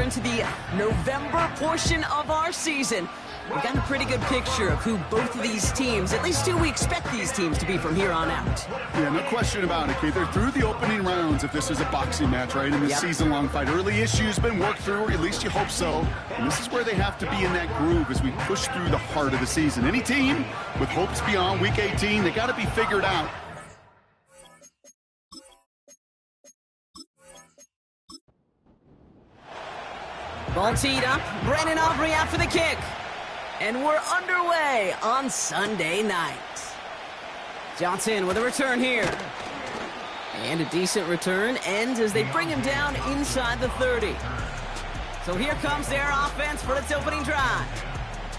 into the November portion of our season. We've got a pretty good picture of who both of these teams, at least who we expect these teams to be from here on out. Yeah, no question about it, Kate. They're through the opening rounds if this is a boxing match, right? In this season-long fight. Early issues been worked through, or at least you hope so. And this is where they have to be in that groove as we push through the heart of the season. Any team with hopes beyond Week 18, they got to be figured out. Ball teed up. Brandon Aubrey out for the kick. And we're underway on Sunday night. Johnson with a return here. And a decent return ends as they bring him down inside the 30. So here comes their offense for its opening drive.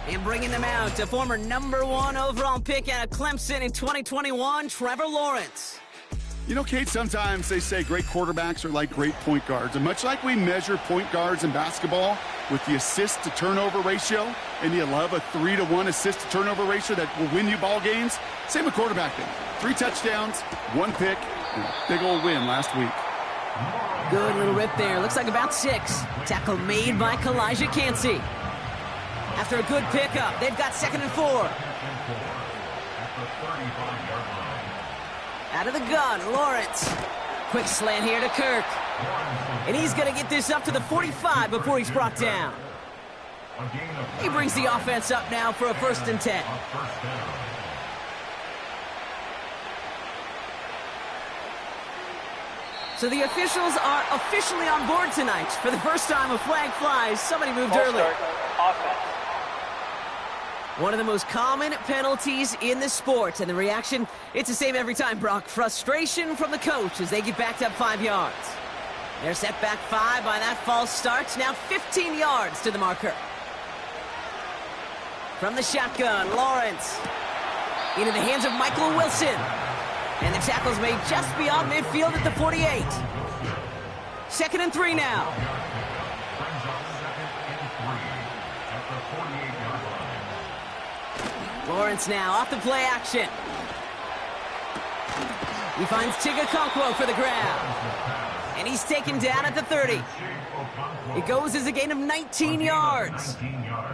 And bringing them out to former #1 overall pick out of Clemson in 2021, Trevor Lawrence. You know, Kate, sometimes they say great quarterbacks are like great point guards. And much like we measure point guards in basketball with the assist-to-turnover ratio, and you love a 3-to-1 assist-to-turnover ratio that will win you ball games, same with quarterbacking. 3 touchdowns, 1 pick, and a big old win last week. Good little rip there. Looks like about 6. Tackle made by Kalijah Cansey. After a good pickup, they've got 2nd and 4. Out of the gun, Lawrence. Quick slant here to Kirk. And he's going to get this up to the 45 before he's brought down. He brings the offense up now for a 1st and 10. So the officials are officially on board tonight. For the first time, a flag flies. Somebody moved early. Offense. One of the most common penalties in the sport, and the reaction, it's the same every time, Brock. Frustration from the coach as they get backed up 5 yards. They're set back 5 by that false start. Now 15 yards to the marker. From the shotgun, Lawrence. Into the hands of Michael Wilson. And the tackle's made just beyond midfield at the 48. 2nd and 3 now. Lawrence now off the play action. He finds Tigakonkwo for the grab. And he's taken down at the 30. It goes as a gain of 19 yards.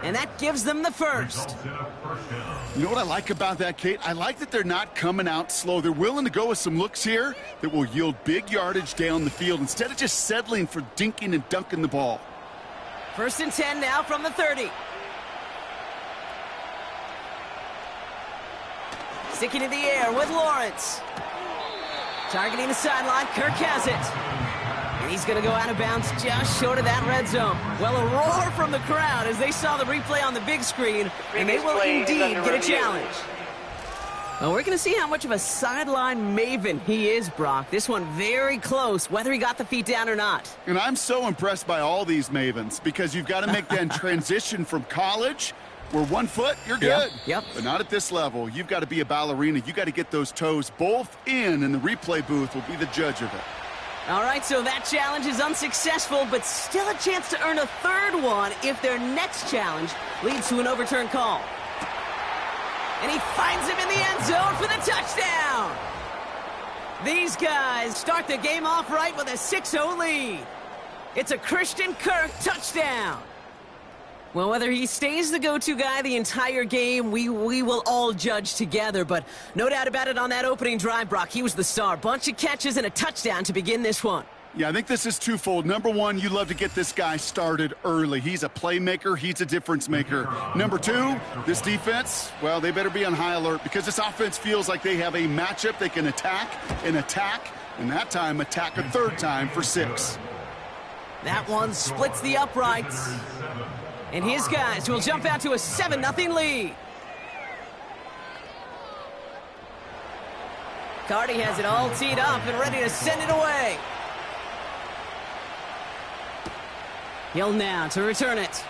And that gives them the 1st. You know what I like about that, Kate? I like that they're not coming out slow. They're willing to go with some looks here that will yield big yardage down the field instead of just settling for dinking and dunking the ball. 1st and 10 now from the 30. Sticking in the air with Lawrence. Targeting the sideline, Kirk has it. And he's going to go out of bounds just short of that red zone. Well, a roar from the crowd as they saw the replay on the big screen, and they will indeed get a challenge. Well, we're going to see how much of a sideline maven he is, Brock. This one very close, whether he got the feet down or not. And I'm so impressed by all these mavens because you've got to make that transition from college where 1 foot, you're good. Yep. But not at this level. You've got to be a ballerina. You've got to get those toes both in, and the replay booth will be the judge of it. All right, so that challenge is unsuccessful, but still a chance to earn a 3rd one if their next challenge leads to an overturned call. And he finds him in the end zone for the touchdown. These guys start the game off right with a 6-0 lead. It's a Christian Kirk touchdown. Well, whether he stays the go-to guy the entire game, we will all judge together. But no doubt about it on that opening drive, Brock, he was the star. Bunch of catches and a touchdown to begin this one. Yeah, I think this is twofold. Number 1, you love to get this guy started early. He's a playmaker. He's a difference maker. Number 2, this defense, well, they better be on high alert because this offense feels like they have a matchup they can attack, and that time attack a 3rd time for 6. That one splits the uprights. And his guys will jump out to a 7-0 lead. Cardi has it all teed up and ready to send it away. Hill now to return it.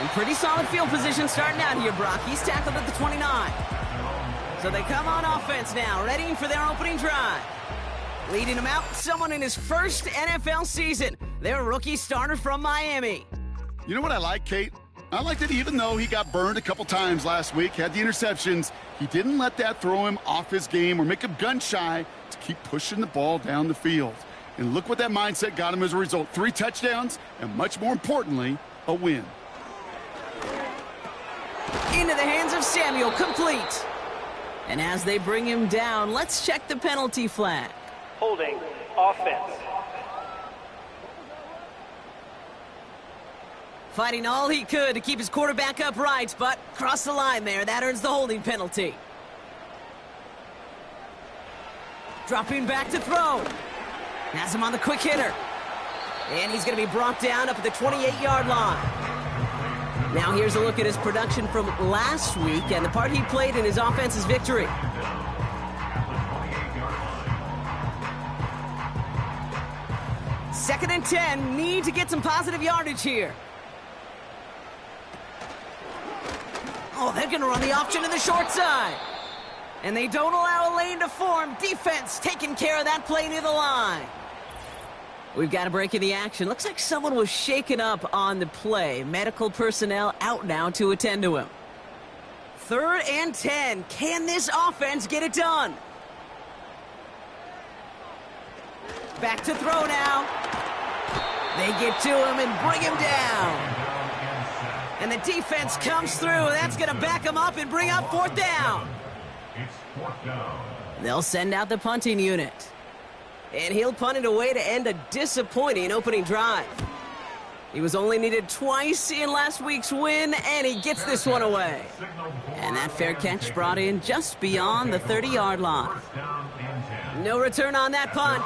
And pretty solid field position starting out here, Brock. He's tackled at the 29. So they come on offense now, ready for their opening drive. Leading them out, someone in his 1st NFL season. Their rookie starter from Miami. You know what I like, Kate? I like that even though he got burned a couple times last week, had the interceptions, he didn't let that throw him off his game or make him gun-shy to keep pushing the ball down the field. And look what that mindset got him as a result. 3 touchdowns, and much more importantly, a win. Into the hands of Samuel, complete. And as they bring him down, let's check the penalty flag. Holding, offense. Fighting all he could to keep his quarterback upright, but crossed the line there. That earns the holding penalty. Dropping back to throw. Has him on the quick hitter. And he's going to be brought down up at the 28-yard line. Now here's a look at his production from last week and the part he played in his offense's victory. Second and 10, need to get some positive yardage here. Oh, they're going to run the option to the short side. And they don't allow a lane to form. Defense taking care of that play near the line. We've got a break in the action. Looks like someone was shaken up on the play. Medical personnel out now to attend to him. Third and 10. Can this offense get it done? Back to throw now. They get to him and bring him down. And the defense comes through. That's going to back him up and bring up 4th down. They'll send out the punting unit. And he'll punt it away to end a disappointing opening drive. He was only needed twice in last week's win, and he gets this one away. And that fair catch brought in just beyond the 30-yard line. No return on that punt.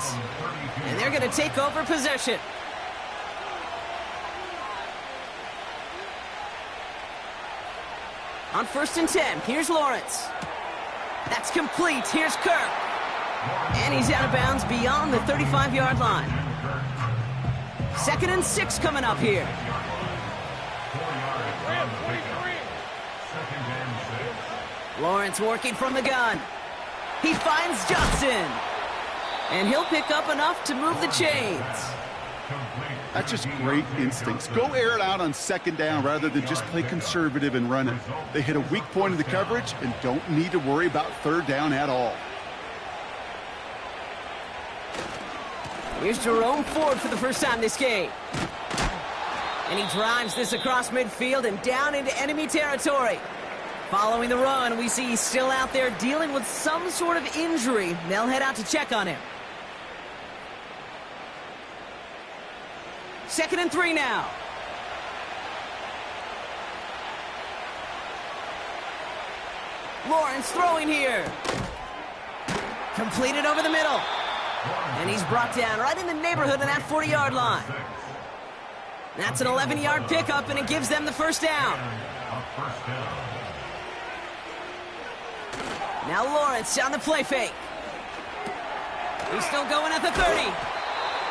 And they're going to take over possession. On 1st and 10, here's Lawrence. That's complete. Here's Kirk. And he's out of bounds beyond the 35-yard line. 2nd and 6 coming up here. Lawrence working from the gun. He finds Johnson. And he'll pick up enough to move the chains. That's just great instincts. Go air it out on 2nd down rather than just play conservative and run it. They hit a weak point of the coverage and don't need to worry about 3rd down at all. Here's Jerome Ford for the first time this game. And he drives this across midfield and down into enemy territory. Following the run, we see he's still out there dealing with some sort of injury. They'll head out to check on him. 2nd and 3 now. Lawrence throwing here. Completed over the middle. And he's brought down right in the neighborhood of that 40-yard line. That's an 11-yard pickup, and it gives them the 1st down. Now Lawrence on the play fake. He's still going at the 30.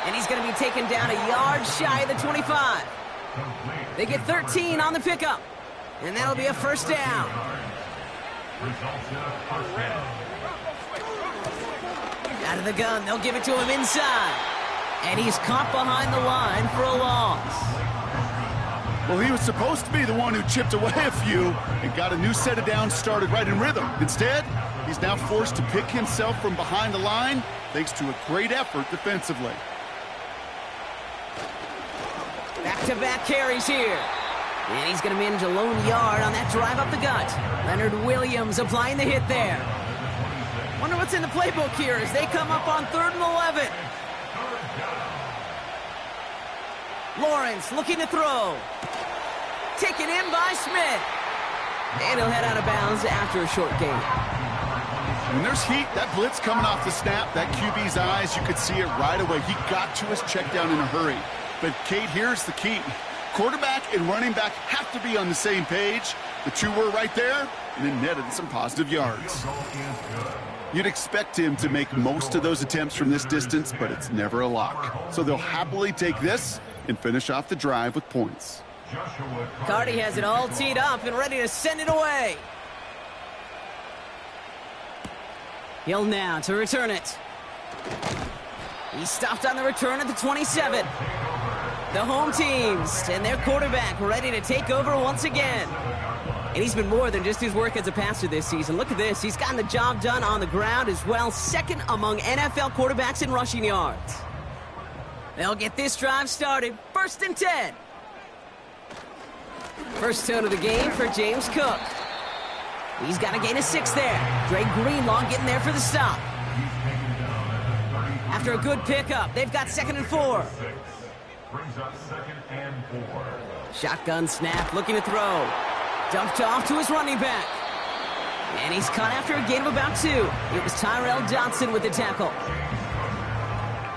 And he's going to be taken down a yard shy of the 25. They get 13 on the pickup. And that'll be a 1st down. Out of the gun, they'll give it to him inside. And he's caught behind the line for a loss. Well, he was supposed to be the one who chipped away a few and got a new set of downs started right in rhythm. Instead, he's now forced to pick himself from behind the line thanks to a great effort defensively. Back-to-back carries here. And he's going to manage a lone yard on that drive up the gut. Leonard Williams applying the hit there. Wonder what's in the playbook here as they come up on 3rd and 11. Lawrence looking to throw. Taken in by Smith. And he'll head out of bounds after a short gain. When there's heat, that blitz coming off the snap, that QB's eyes, you could see it right away. He got to his check down in a hurry. But, Kate, here's the key. Quarterback and running back have to be on the same page. The two were right there, and it netted some positive yards. You'd expect him to make most of those attempts from this distance, but it's never a lock. So they'll happily take this and finish off the drive with points. Carty has it all teed up and ready to send it away. Hill now to return it. He stopped on the return at the 27. The home teams and their quarterback ready to take over once again. And he's been more than just his work as a passer this season. Look at this. He's gotten the job done on the ground as well. 2nd among NFL quarterbacks in rushing yards. They'll get this drive started. 1st and 10. First tone of the game for James Cook. He's got a gain of 6 there. Dre Greenlaw getting there for the stop. After a good pickup, they've got 2nd and 4. Brings up 2nd and 4. Shotgun snap, looking to throw. Dumped off to his running back. And he's caught after a gain of about 2. It was Tyrell Johnson with the tackle.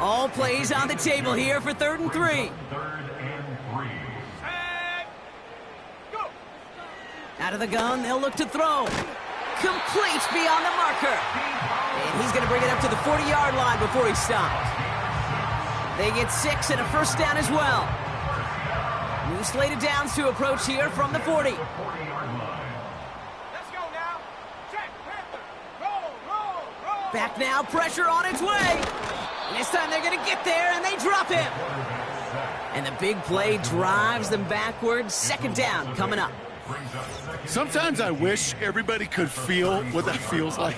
All plays on the table here for 3rd and 3. 3rd and 3. Out of the gun, they'll look to throw. Complete beyond the marker. And he's going to bring it up to the 40-yard line before he stops. They get 6 and a 1st down as well. New slate of downs to approach here from the 40. Let's go now. Check, Panther. Roll. Back now, pressure on its way. And this time they're going to get there, and they drop him. And the big play drives them backwards. 2nd down coming up. Sometimes I wish everybody could feel what that feels like.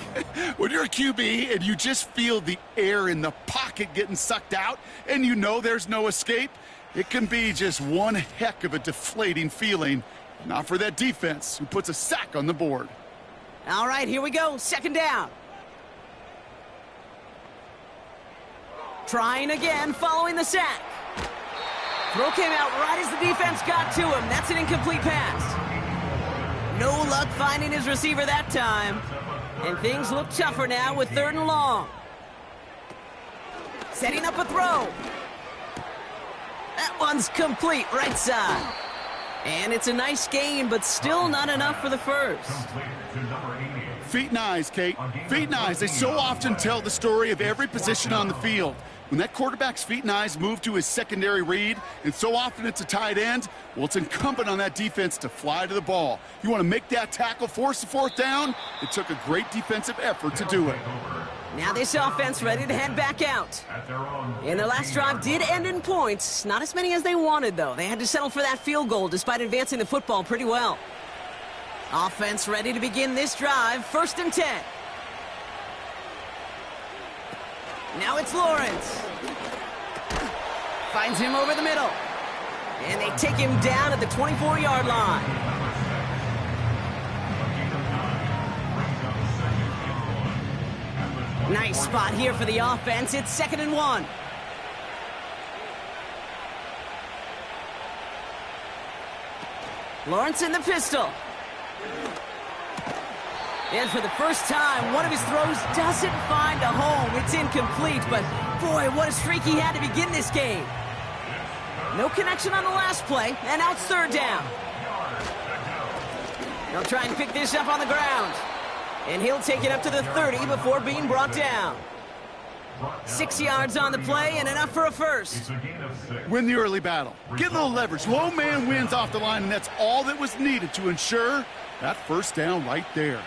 When you're a QB and you just feel the air in the pocket getting sucked out and you know there's no escape, it can be just one heck of a deflating feeling. Not for that defense who puts a sack on the board. All right, here we go. 2nd down. Trying again following the sack. Throw came out right as the defense got to him. That's an incomplete pass. No luck finding his receiver that time. And things look tougher now with 3rd and long. Setting up a throw. That one's complete right side. And it's a nice gain, but still not enough for the 1st. Feet and eyes, Kate. Feet and eyes. They so often tell the story of every position on the field. When that quarterback's feet and eyes move to his secondary read, and so often it's a tight end, well, it's incumbent on that defense to fly to the ball. You want to make that tackle, force the 4th down? It took a great defensive effort to do it. Now this offense ready to head back out. And their last drive did end in points. Not as many as they wanted, though. They had to settle for that field goal despite advancing the football pretty well. Offense ready to begin this drive. 1st and 10. Now it's Lawrence. Finds him over the middle. And they take him down at the 24-yard line. Nice spot here for the offense. It's 2nd and 1. Lawrence in the pistol. And for the first time, one of his throws doesn't find a home. It's incomplete, but boy, what a streak he had to begin this game. No connection on the last play, and now it's 3rd down. They'll try and pick this up on the ground. And he'll take it up to the 30 before being brought down. 6 yards on the play and enough for a 1st. Win the early battle. Get a little leverage. Low man wins off the line, and that's all that was needed to ensure that 1st down right there.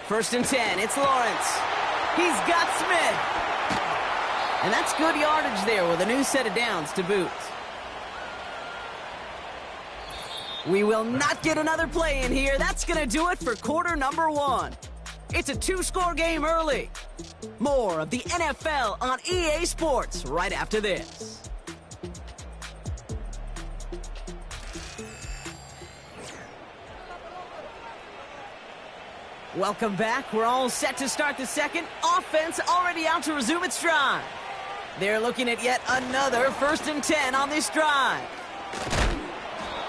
1st and 10, it's Lawrence. He's got Smith. And that's good yardage there with a new set of downs to boot. We will not get another play in here. That's going to do it for quarter number 1. It's a 2-score game early. More of the NFL on EA Sports right after this. Welcome back. We're all set to start the 2nd. Offense already out to resume its drive. They're looking at yet another 1st and 10 on this drive.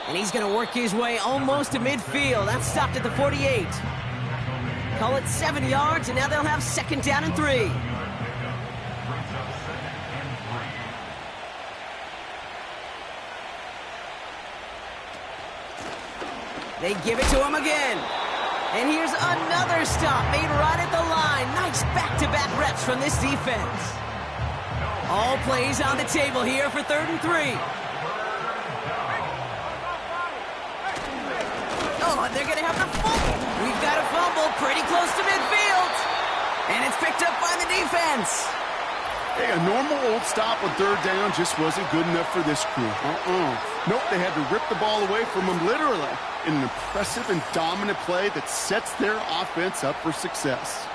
And he's going to work his way almost to midfield. That's stopped at the 48. Call it 7 yards, and now they'll have 2nd down and 3. They give it to him again. And here's another stop made right at the line. Nice back-to-back reps from this defense. All plays on the table here for 3rd and 3. Oh, and they're going to have the fumble. We've got a fumble pretty close to midfield. And it's picked up by the defense. Hey, a normal old stop with 3rd down just wasn't good enough for this crew. Nope, they had to rip the ball away from them literally in an impressive and dominant play that sets their offense up for success.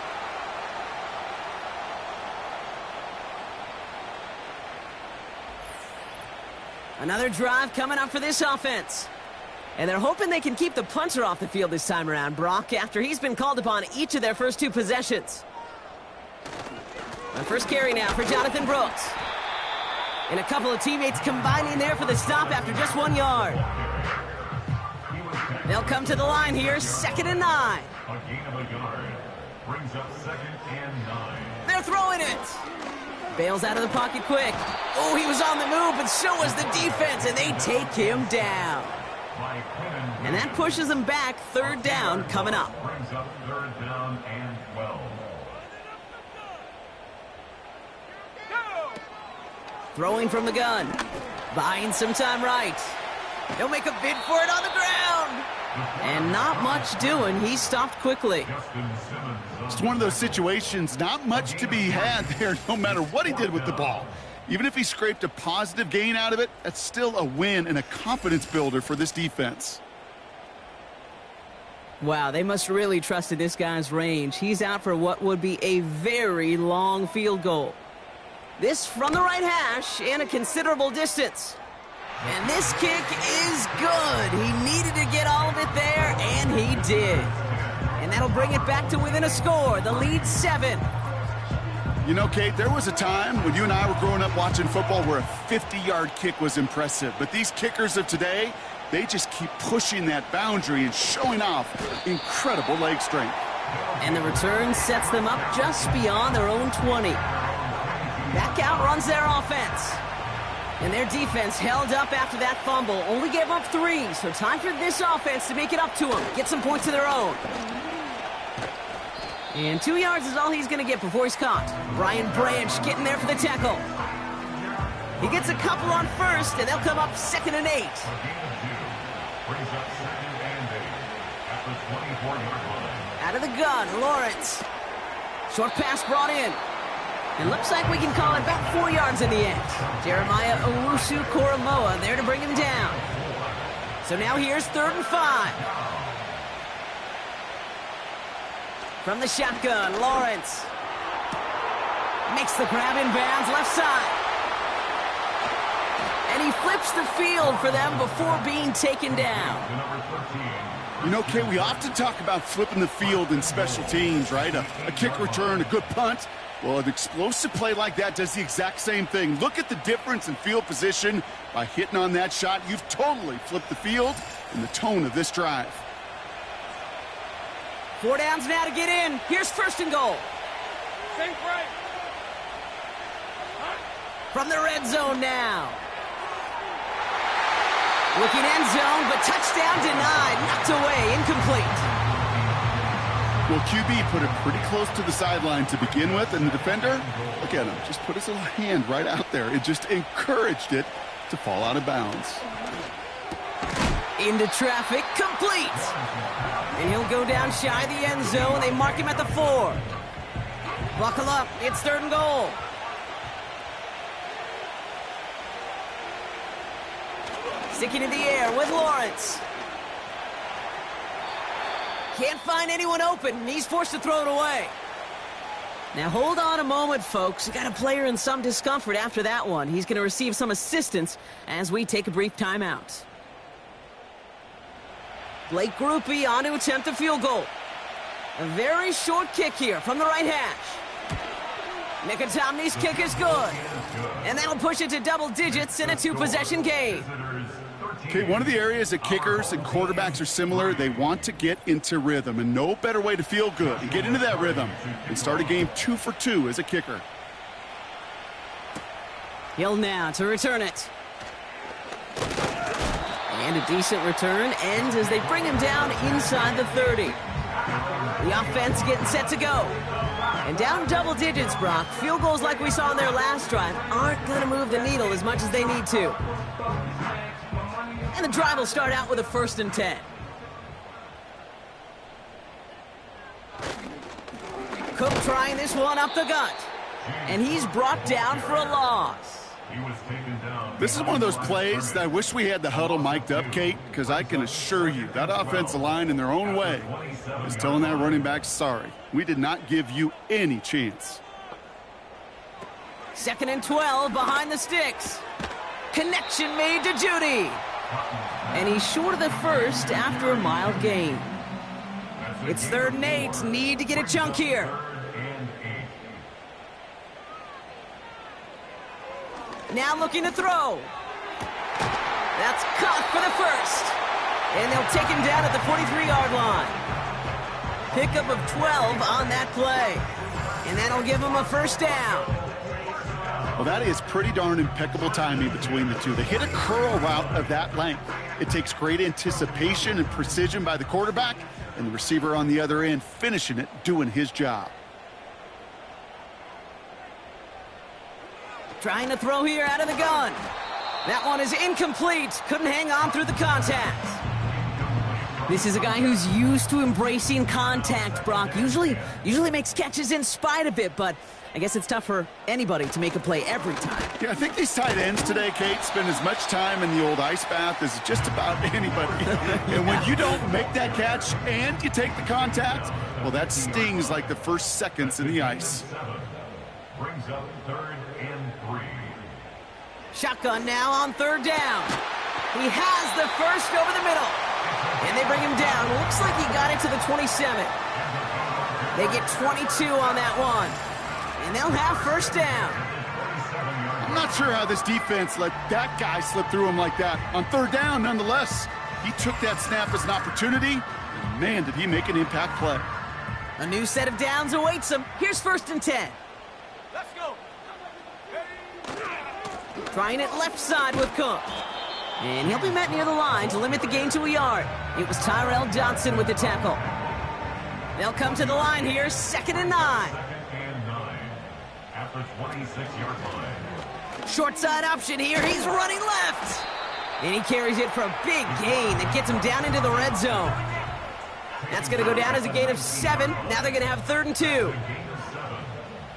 Another drive coming up for this offense. And they're hoping they can keep the punter off the field this time around, Brock, after he's been called upon each of their first 2 possessions. The first carry now for Jonathan Brooks. And a couple of teammates combining there for the stop after just 1 yard. They'll come to the line here, 2nd and 9. A gain of a yard. Brings up 2nd and 9. They're throwing it. Bails out of the pocket quick. Oh, he was on the move, but so was the defense, and they take him down. And that pushes them back. 3rd down coming up. Brings up 3rd down and 12. Throwing from the gun. Buying some time right. He'll make a bid for it on the ground. And not much doing. He stopped quickly. It's one of those situations, not much to be had there no matter what he did with the ball. Even if he scraped a positive gain out of it, that's still a win and a confidence builder for this defense. Wow, they must really trusted this guy's range. He's out for what would be a very long field goal. This from the right hash and a considerable distance. And this kick is good. He needed to get all of it there, and he did. And that'll bring it back to within a score. The lead 7. You know, Kate, there was a time when you and I were growing up watching football where a 50-yard kick was impressive. But these kickers of today, they just keep pushing that boundary and showing off incredible leg strength. And the return sets them up just beyond their own 20. Back out runs their offense. And their defense held up after that fumble. Only gave up 3, so time for this offense to make it up to them. Get some points of their own. And 2 yards is all he's going to get before he's caught. Brian Branch getting there for the tackle. He gets a couple on first, and they'll come up 2nd and 8. Brings up 2nd and 8 at the 24-yard line. Out of the gun, Lawrence. Short pass brought in. It looks like we can call it about 4 yards in the end. Jeremiah Owusu-Koramoah there to bring him down. So now here's 3rd and 5. From the shotgun, Lawrence. Makes the grab in bounds, left side. And he flips the field for them before being taken down. You know, Kay, we often talk about flipping the field in special teams, right? A kick return, a good punt. Well, an explosive play like that does the exact same thing. Look at the difference in field position. By hitting on that shot, you've totally flipped the field and the tone of this drive. 4 downs now to get in. Here's 1st and goal. Think right. From the red zone now. Looking end zone, but touchdown denied. Knocked away, incomplete. Well, QB put it pretty close to the sideline to begin with, and the defender, look at him, just put his little hand right out there. It just encouraged it to fall out of bounds. Into traffic, complete. And he'll go down shy of the end zone. They mark him at the 4. Buckle up, it's 3rd and goal. Sticking in the air with Lawrence. Can't find anyone open, and he's forced to throw it away. Now hold on a moment, folks. We got a player in some discomfort after that one. He's going to receive some assistance as we take a brief timeout. Blake Grupe on to attempt a field goal. A very short kick here from the right hash. Nicotomney's kick is good. And that'll push it to double digits in a 2-possession game. Okay, one of the areas that kickers and quarterbacks are similar, they want to get into rhythm, and no better way to feel good and get into that rhythm and start a game 2 for 2 as a kicker. Hill now to return it. And a decent return ends as they bring him down inside the 30. The offense getting set to go. And down double digits, Brock. Field goals like we saw in their last drive aren't going to move the needle as much as they need to. And the drive will start out with a 1st and 10. Cook trying this one up the gut. And he's brought down for a loss. This is one of those plays that I wish we had the huddle mic'd up, Kate, because I can assure you that offensive line in their own way is telling that running back, sorry, we did not give you any chance. 2nd and 12 behind the sticks. connection made to Judy. And he's short of the first after a mild gain. It's 3rd and 8. Need to get a chunk here. Now looking to throw. That's caught for the first. And they'll take him down at the 43-yard line. Pickup of 12 on that play. And that'll give him a first down. Well, that is pretty darn impeccable timing between the two. They hit a curl route of that length. It takes great anticipation and precision by the quarterback, and the receiver on the other end finishing it, doing his job. Trying to throw here out of the gun. That one is incomplete. Couldn't hang on through the contact. This is a guy who's used to embracing contact, Brock. Usually makes catches in spite of it, but I guess it's tough for anybody to make a play every time. Yeah, I think these tight ends today, Kate, spend as much time in the old ice bath as just about anybody. And when you don't make that catch and you take the contact, well, that stings like the first seconds in the ice. Brings up 3rd and 3. Shotgun now on 3rd down. He has the first over the middle. And they bring him down. Looks like he got it to the 27. They get 22 on that one. And they'll have first down. I'm not sure how this defense let that guy slip through him like that. On 3rd down, nonetheless, he took that snap as an opportunity. And man, did he make an impact play. A new set of downs awaits him. Here's 1st and 10. Let's go. Trying it left side with Cook. And he'll be met near the line to limit the gain to a yard. It was Tyrell Johnson with the tackle. They'll come to the line here, 2nd and 9. At the 26-yard line. Short side option here. He's running left. And he carries it for a big gain that gets him down into the red zone. That's going to go down as a gain of 7. Now they're going to have 3rd and 2. Gain of 7.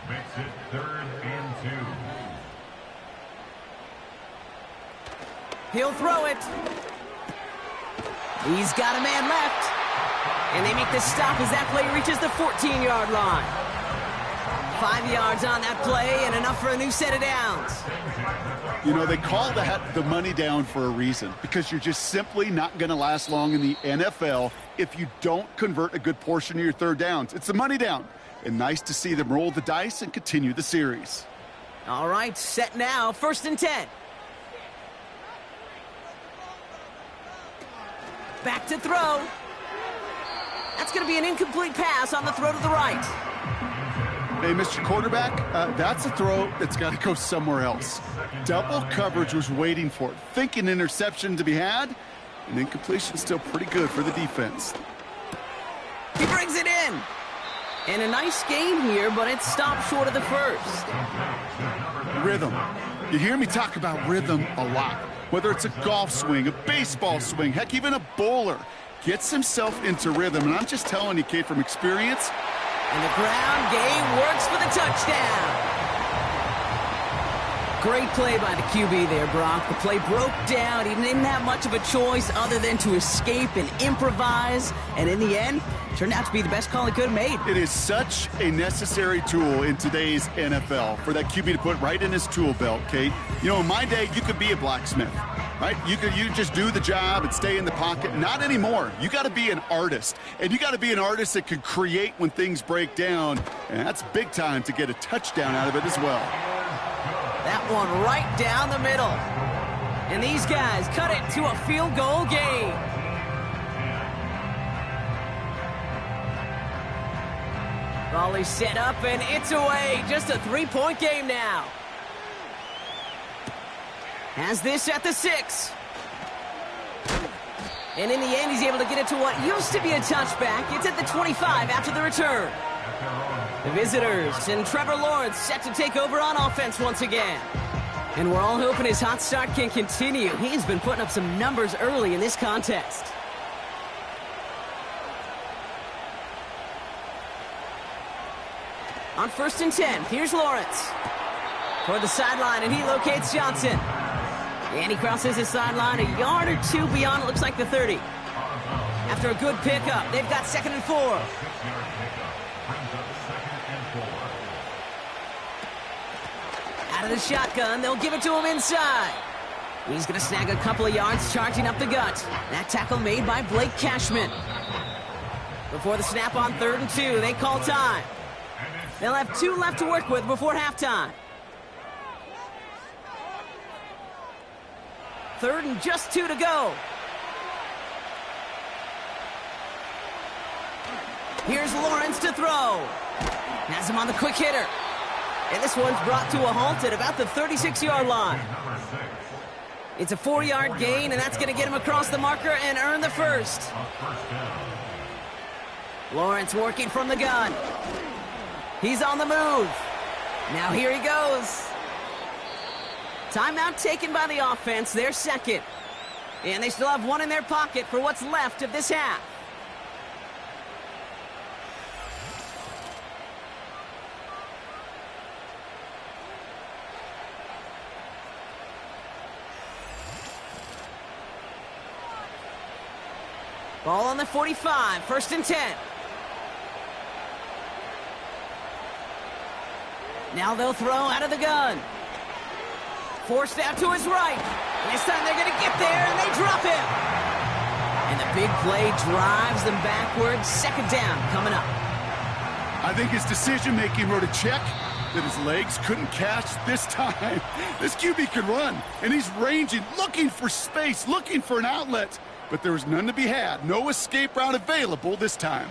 Makes it 3rd and 2. He'll throw it. He's got a man left. And they make the stop as that play reaches the 14-yard line. 5 yards on that play and enough for a new set of downs. You know, they call that the money down for a reason, because you're just simply not going to last long in the NFL if you don't convert a good portion of your 3rd downs. It's the money down. And nice to see them roll the dice and continue the series. All right, set now, 1st and 10. Back to throw. That's going to be an incomplete pass on the throw to the right. Hey, Mr. Quarterback, that's a throw that's got to go somewhere else. Double coverage was waiting for it. Thinking interception to be had, and incompletion still pretty good for the defense. He brings it in. And a nice gain here, but it's stopped short of the first. Rhythm. You hear me talk about rhythm a lot. Whether it's a golf swing, a baseball swing, heck, even a bowler gets himself into rhythm. And I'm just telling you, Kate, from experience. And the ground game works for the touchdown. Great play by the QB there, Brock. The play broke down. He didn't have much of a choice other than to escape and improvise. And in the end, turned out to be the best call he could have made. It is such a necessary tool in today's NFL for that QB to put right in his tool belt, Kate. You know, in my day, you could be a blacksmith, right? You just do the job and stay in the pocket. Not anymore. You got to be an artist. And you got to be an artist that can create when things break down. And that's big time to get a touchdown out of it as well. That one right down the middle. And these guys cut it to a field goal game. Volley set up, and it's away. Just a 3-point game now. Has this at the 6. And in the end, he's able to get it to what used to be a touchback. It's at the 25 after the return. The visitors and Trevor Lawrence set to take over on offense once again. And we're all hoping his hot start can continue. He's been putting up some numbers early in this contest. On 1st and 10, here's Lawrence. Toward the sideline, and he locates Johnson. And he crosses his sideline a yard or two beyond, it looks like the 30. After a good pickup, they've got 2nd and 4. Out of the shotgun, they'll give it to him inside. He's going to snag a couple of yards, charging up the gut. That tackle made by Blake Cashman. Before the snap on 3rd and 2, they call time. They'll have 2 left to work with before halftime. 3rd and just 2 to go. Here's Lawrence to throw. Has him on the quick hitter. And this one's brought to a halt at about the 36-yard line. It's a 4-yard gain, and that's going to get him across the marker and earn the first. Lawrence working from the gun. He's on the move. Now here he goes. Timeout taken by the offense, their second. And they still have 1 in their pocket for what's left of this half. Ball on the 45, 1st and 10. Now they'll throw out of the gun. Forced out to his right. And this time they're going to get there, and they drop him. And the big play drives them backwards. 2nd down coming up. I think his decision-making wrote a check that his legs couldn't catch this time. This QB can run, and he's ranging, looking for space, looking for an outlet. But there was none to be had. No escape route available this time.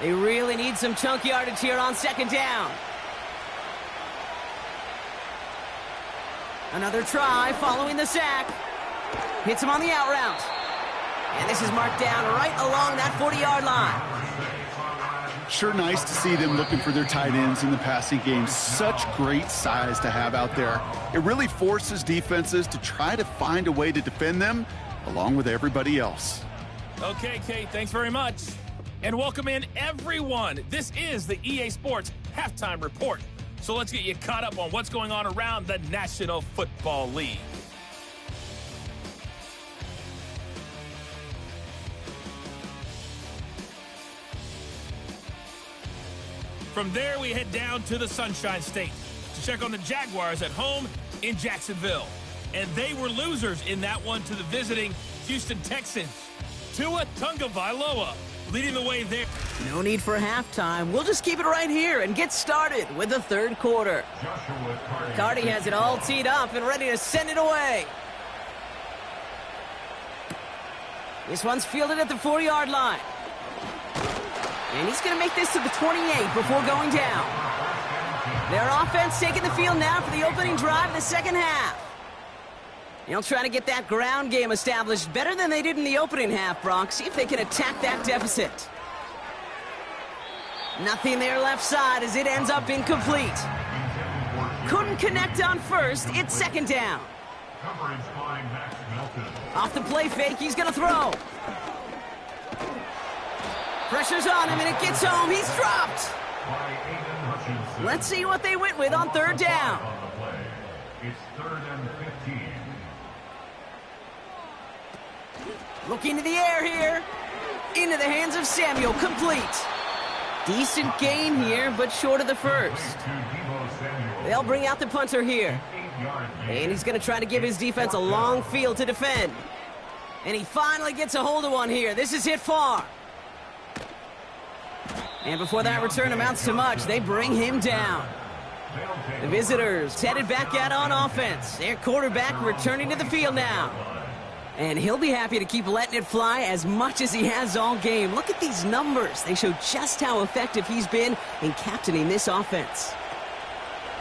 They really need some chunk yardage here on 2nd down. Another try following the sack. Hits him on the out route. And this is marked down right along that 40-yard line. Sure nice to see them looking for their tight ends in the passing game. Such great size to have out there. It really forces defenses to try to find a way to defend them along with everybody else. Okay, Kate, thanks very much. And welcome in, everyone. This is the EA Sports Halftime Report. So let's get you caught up on what's going on around the National Football League. From there, we head down to the Sunshine State to check on the Jaguars at home in Jacksonville. And they were losers in that one to the visiting Houston Texans. Tua Tagovailoa leading the way there. No need for halftime. We'll just keep it right here and get started with the 3rd quarter. Cardi has it all teed up and ready to send it away. This one's fielded at the 4-yard line. And he's going to make this to the 28 before going down. Their offense taking the field now for the opening drive of the 2nd half. They'll try to get that ground game established better than they did in the opening half, Brock. See if they can attack that deficit. Nothing there left side as it ends up incomplete. Couldn't connect on 1st. It's 2nd down. Off the play fake, he's going to throw. Pressure's on him, and it gets home. He's dropped. Let's see what they went with on 3rd down. It's 3rd and 15. Looking to the air here. Into the hands of Samuel. Complete. Decent gain here, but short of the first. They'll bring out the punter here. And he's going to try to give his defense a long field to defend. And he finally gets a hold of one here. This is hit far. And before that return amounts to much, they bring him down. The visitors headed back out on offense. Their quarterback returning to the field now. And he'll be happy to keep letting it fly as much as he has all game. Look at these numbers. They show just how effective he's been in captaining this offense.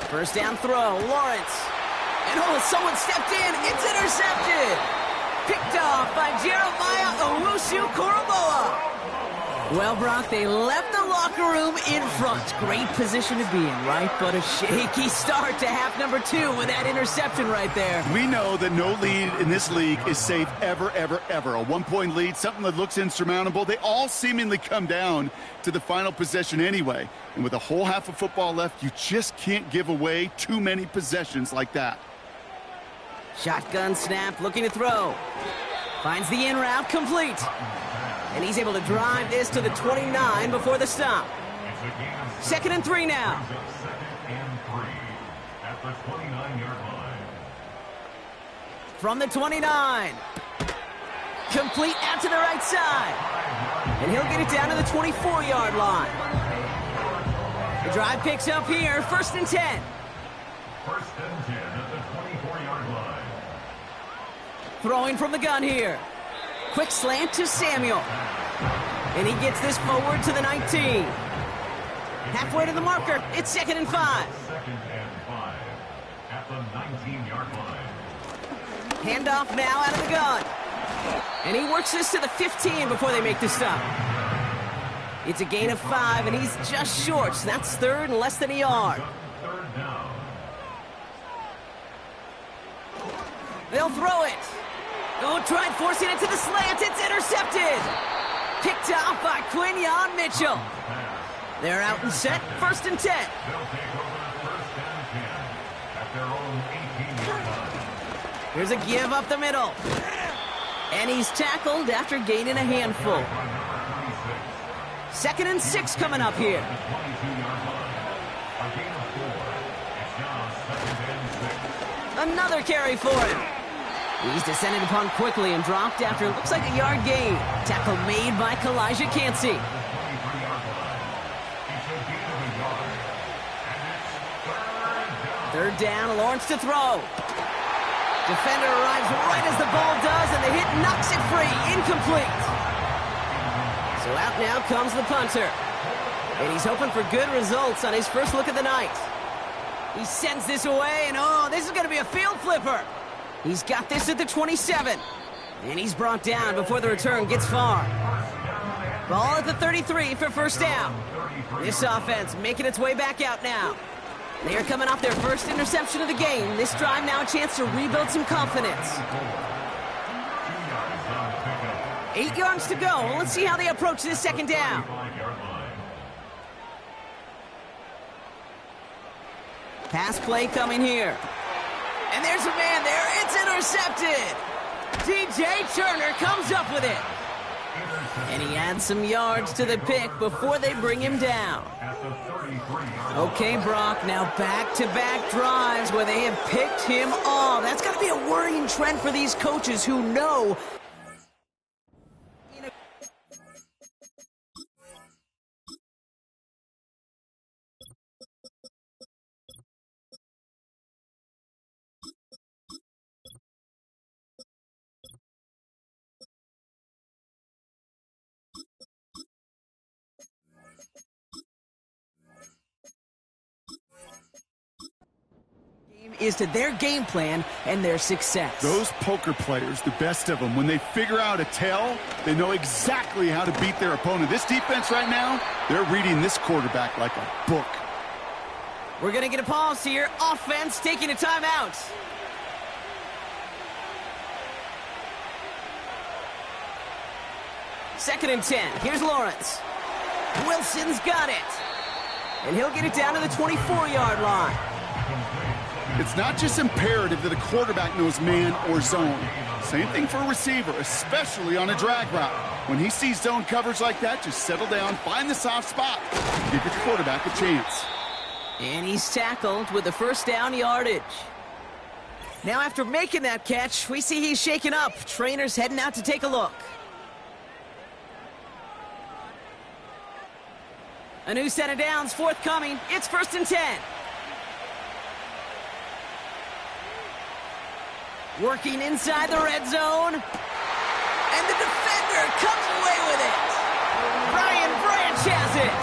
1st down throw, Lawrence. And oh, someone stepped in. It's intercepted. Picked off by Jeremiah Owusu-Koramoah. Well, Brock, they left the locker room in front. Great position to be in, right? But a shaky start to half number 2 with that interception right there. We know that no lead in this league is safe ever, ever, ever. A 1-point lead, something that looks insurmountable. They all seemingly come down to the final possession anyway. And with a whole half of football left, you just can't give away too many possessions like that. Shotgun snap, looking to throw. Finds the in route, complete. And he's able to drive this to the 29 before the stop. 2nd and 3 now. 2nd and 3 at the 29-yard line. From the 29. Complete out to the right side. And he'll get it down to the 24-yard line. The drive picks up here, 1st and 10. 1st and 10 at the 24-yard line. Throwing from the gun here. Quick slant to Samuel. And he gets this forward to the 19. Halfway to the marker. It's 2nd and 5. 2nd and 5 at the 19-yard line. Handoff now out of the gun. And he works this to the 15 before they make the stop. It's a gain of 5, and he's just short. So that's 3rd and less than a yard. 3rd down. They'll throw it. Oh, try forcing it to the slant. It's intercepted. Picked off by Quinyon Mitchell. They're out and set, 1st and 10. They'll take over 1st and 10 at their own 18-yard line. Here's a give up the middle. And he's tackled after gaining a handful. 2nd and 6 coming up here. 22-yard line. A gain of 4. It's now 2nd and 6. Another carry for him. He's descended upon quickly and dropped after it looks like a yard gain. Tackle made by Kalijah Cansey. 23-yard line. It's a gain of a yard. And it's 3rd down. 3rd down, Lawrence to throw. Defender arrives right as the ball does, and the hit knocks it free. Incomplete. So out now comes the punter. And he's hoping for good results on his first look of the night. He sends this away, and oh, this is going to be a field flipper. He's got this at the 27. And he's brought down before the return gets far. Ball at the 33 for 1st down. This offense making its way back out now. They are coming off their first interception of the game. This drive now a chance to rebuild some confidence. 8 yards to go. Let's see how they approach this 2nd down. Pass play coming here. And there's a man there. It's intercepted. DJ Turner comes up with it. And he adds some yards to the pick before they bring him down. Okay, Brock, now back-to-back drives where they have picked him off. That's got to be a worrying trend for these coaches who know. Is to their game plan and their success. Those poker players, the best of them, when they figure out a tell, they know exactly how to beat their opponent. This defense right now, they're reading this quarterback like a book. We're going to get a pause here. Offense taking a timeout. Second and 10. Here's Lawrence. Wilson's got it. And he'll get it down to the 24-yard line. It's not just imperative that a quarterback knows man or zone. Same thing for a receiver, especially on a drag route. When he sees zone coverage like that, just settle down, find the soft spot. Give your quarterback a chance. And he's tackled with the 1st down yardage. Now after making that catch, we see he's shaken up. Trainer's heading out to take a look. A new set of downs forthcoming. It's 1st and 10. Working inside the red zone. And the defender comes away with it. Brian Branch has it.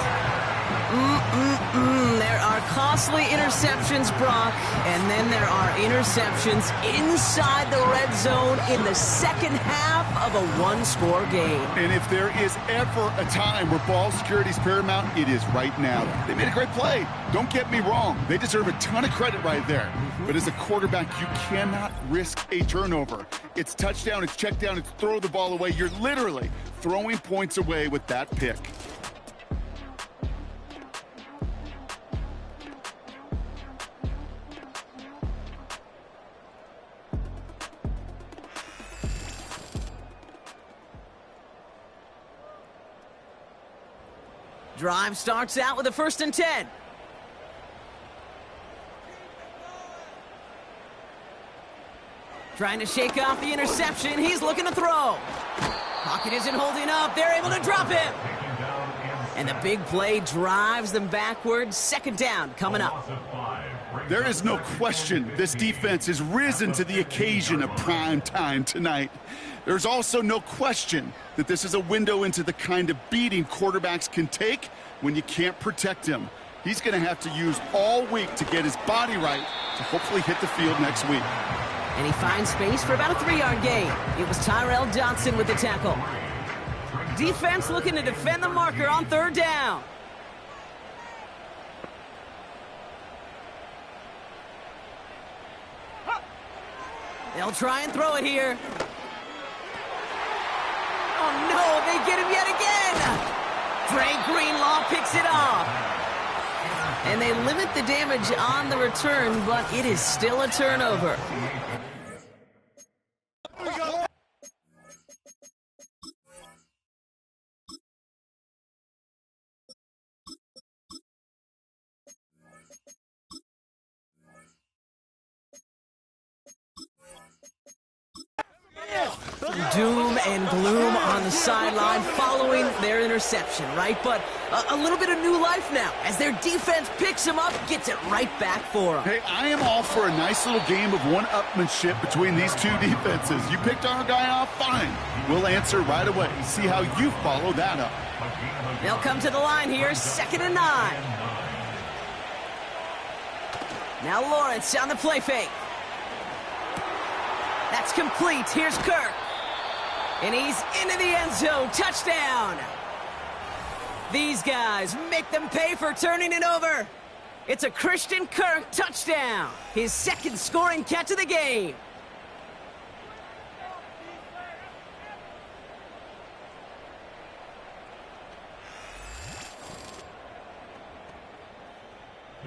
There are costly interceptions, Brock. And then there are interceptions inside the red zone in the 2nd half of a one-score game. And if there is ever a time where ball security is paramount, it is right now. They made a great play. Don't get me wrong. They deserve a ton of credit right there. But as a quarterback, you cannot risk a turnover. It's touchdown, it's check down, it's throw the ball away. You're literally throwing points away with that pick. Drive starts out with a 1st and 10. Trying to shake off the interception. He's looking to throw. Pocket isn't holding up. They're able to drop him. And the big play drives them backwards. Second down coming up. There is no question this defense has risen to the occasion of prime time tonight. There's also no question that this is a window into the kind of beating quarterbacks can take when you can't protect him. He's going to have to use all week to get his body right to hopefully hit the field next week. And he finds space for about a 3-yard gain. It was Tyrell Johnson with the tackle. Defense looking to defend the marker on third down. They'll try and throw it here. Oh no, they get him yet again. Frank Greenlaw picks it off. And they limit the damage on the return, but it is still a turnover. Doom and gloom on the sideline following their interception, right? But a little bit of new life now as their defense picks him up, gets it right back for them. Hey, I am all for a nice little game of one-upmanship between these two defenses. You picked our guy off, fine. We'll answer right away. See how you follow that up. They'll come to the line here, 2nd and 9. Now Lawrence on the play fake. That's complete. Here's Kirk. And he's into the end zone. Touchdown. These guys make them pay for turning it over. It's a Christian Kirk touchdown. His second scoring catch of the game.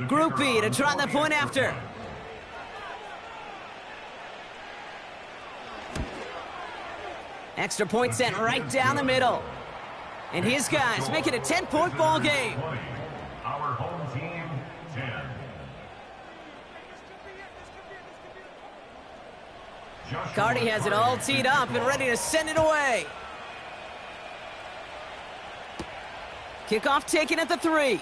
Group B to try the point after. Extra point sent right down the middle. And his guys make it a 10-point ball game. Our home team, 10. Cardi has it all teed up and ready to send it away. Kickoff taken at the 3.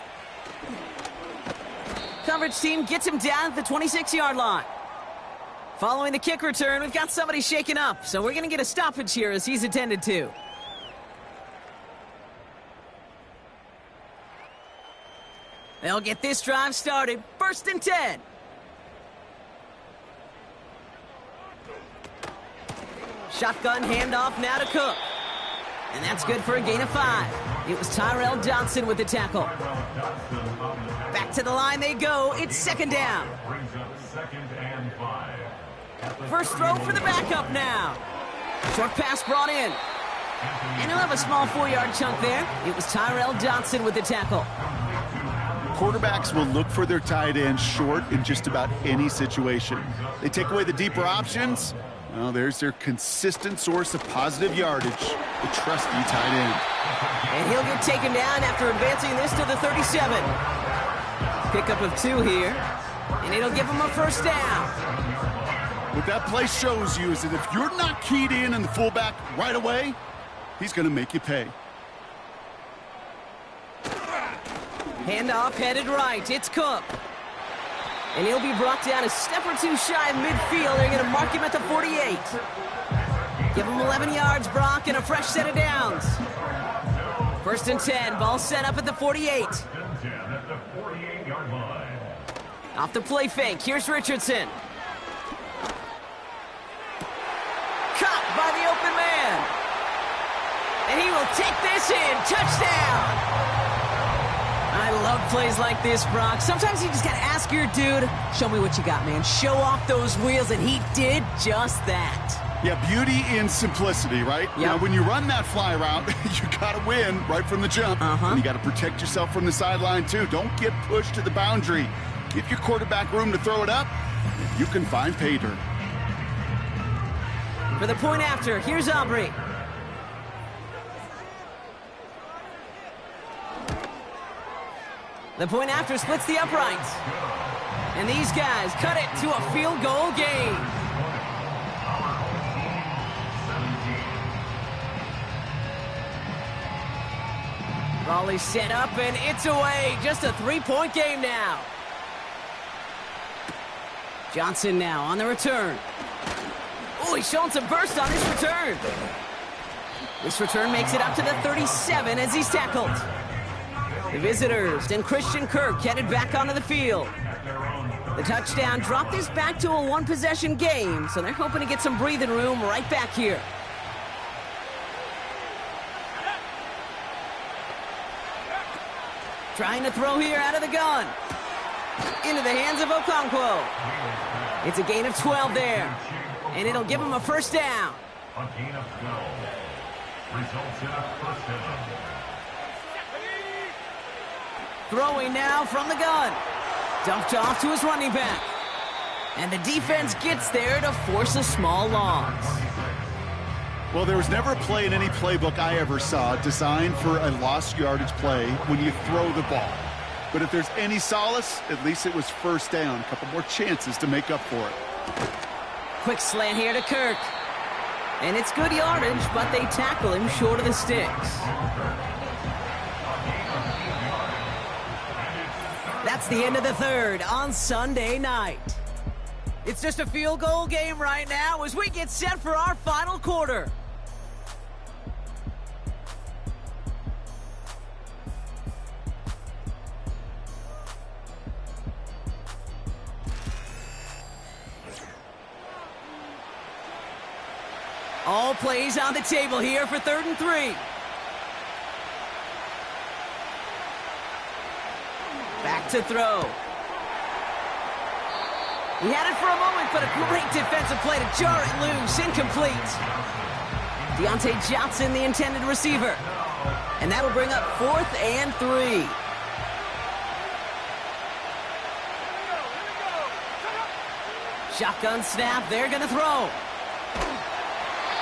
Coverage team gets him down at the 26-yard line. Following the kick return, we've got somebody shaken up, so we're going to get a stoppage here as he's attended to. They'll get this drive started. 1st and 10. Shotgun handoff now to Cook. And that's good for a gain of 5. It was Tyrell Johnson with the tackle. Back to the line they go. It's 2nd down. Brings up 2nd and 5. First throw for the backup now. Short pass brought in. And he'll have a small 4-yard chunk there. It was Tyrell Johnson with the tackle. Quarterbacks will look for their tight end short in just about any situation. They take away the deeper options. Well, there's their consistent source of positive yardage, the trusty tight end. And he'll get taken down after advancing this to the 37. Pickup of 2 here. And it'll give him a 1st down. What that play shows you is that if you're not keyed in the fullback right away, he's going to make you pay. Handoff headed right. It's Cook. And he'll be brought down a step or 2 shy of midfield. They're going to mark him at the 48. Give him 11 yards, Brock, and a fresh set of downs. 1st and 10. Ball set up at the 48. Off the play fake. Here's Richardson. Caught by the open man. And he will take this in. Touchdown. I love plays like this, Brock. Sometimes you just got to ask your dude, show me what you got, man. Show off those wheels, and he did just that. Yeah, beauty in simplicity, right? Yep. Now, when you run that fly route, you got to win right from the jump. And you got to protect yourself from the sideline, too. Don't get pushed to the boundary. Give your quarterback room to throw it up. You can find pay dirt. For the point after, here's Aubrey. The point after splits the uprights. And these guys cut it to a field goal game. Volley set up, and it's away. Just a 3-point game now. Johnson now on the return. Oh, he's showing some burst on his return. This return makes it up to the 37 as he's tackled. The visitors and Christian Kirk headed back onto the field. The touchdown dropped this back to a one-possession game, so they're hoping to get some breathing room right back here. Trying to throw here out of the gun. Into the hands of Okonkwo. It's a gain of 12 there, and it'll give him a first down. A gain of 12. Results in a first down. Throwing now from the gun. Dumped off to his running back. And the defense gets there to force a small loss. Well, there was never a play in any playbook I ever saw designed for a lost yardage play when you throw the ball. But if there's any solace, at least it was first down. A couple more chances to make up for it. Quick slant here to Kirk. And it's good yardage, but they tackle him short of the sticks. That's the end of the third on Sunday night. It's just a field goal game right now as we get set for our final quarter. All plays on the table here for 3rd and 3. Back to throw. He had it for a moment, but a great defensive play to jar it loose. Incomplete. Deontay Johnson, the intended receiver. And that'll bring up 4th and 3. Shotgun snap. They're going to throw.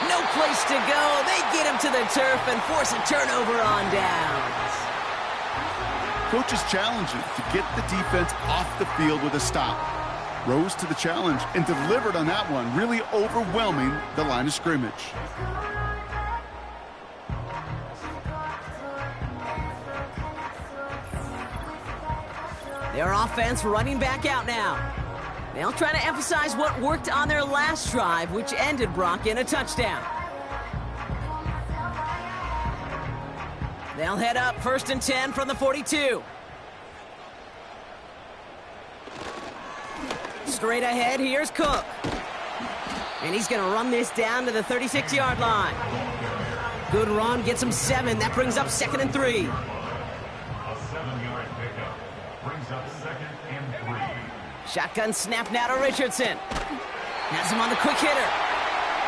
No place to go. They get him to the turf and force a turnover on downs. Coach is challenging to get the defense off the field with a stop. Rose to the challenge and delivered on that one, really overwhelming the line of scrimmage. Their offense running back out now. They'll try to emphasize what worked on their last drive, which ended Brock in a touchdown. They'll head up 1st and 10 from the 42. Straight ahead, here's Cook. And he's going to run this down to the 36-yard line. Good run, gets him 7. That brings up 2nd and 3. A 7-yard pickup brings up 2nd and 3. Shotgun snap now to Richardson. Has him on the quick hitter.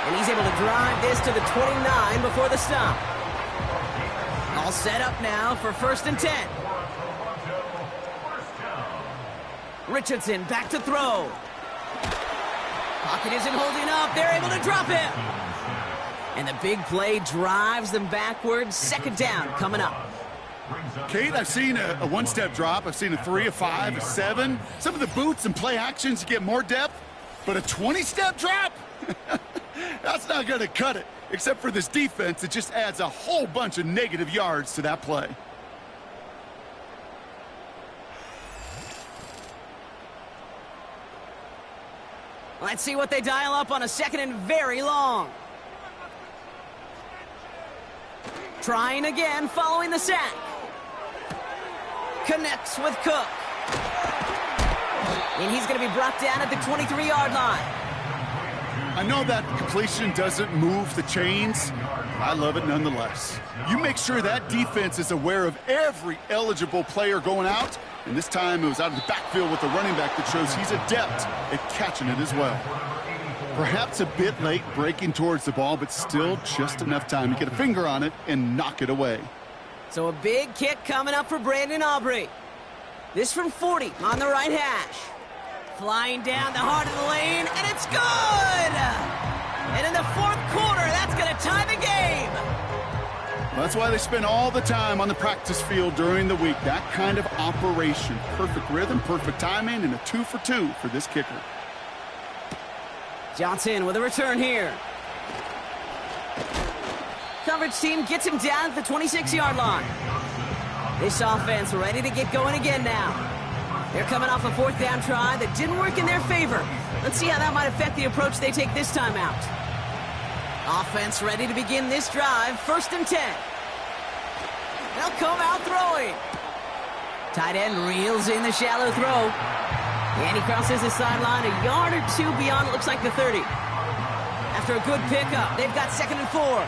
And he's able to drive this to the 29 before the stop. All set up now for 1st and 10. Richardson back to throw. Pocket isn't holding up. They're able to drop him. And the big play drives them backwards. 2nd down coming up. Kate, I've seen a one-step drop. I've seen a 3, a 5, a 7. Some of the boots and play actions get more depth. But a 20-step drop? That's not going to cut it. Except for this defense, it just adds a whole bunch of negative yards to that play. Let's see what they dial up on a 2nd and very long. Trying again following the sack. Connects with Cook. And he's going to be brought down at the 23-yard line. I know that completion doesn't move the chains. I love it nonetheless. You make sure that defense is aware of every eligible player going out. And this time it was out of the backfield with the running back that shows he's adept at catching it as well. Perhaps a bit late breaking towards the ball, but still just enough time to get a finger on it and knock it away. So a big kick coming up for Brandon Aubrey. This from 40 on the right hash. Flying down the heart of the lane, and it's good! And in the 4th quarter, that's going to tie the game. Well, that's why they spend all the time on the practice field during the week. That kind of operation. Perfect rhythm, perfect timing, and a 2 for 2 for this kicker. Johnson with a return here. Coverage team gets him down at the 26-yard line. This offense ready to get going again now. They're coming off a fourth down try that didn't work in their favor. Let's see how that might affect the approach they take this time out. Offense ready to begin this drive. 1st and 10. They'll come out throwing. Tight end reels in the shallow throw. And he crosses the sideline a yard or two beyond, it looks like the 30. After a good pickup, they've got 2nd and 4.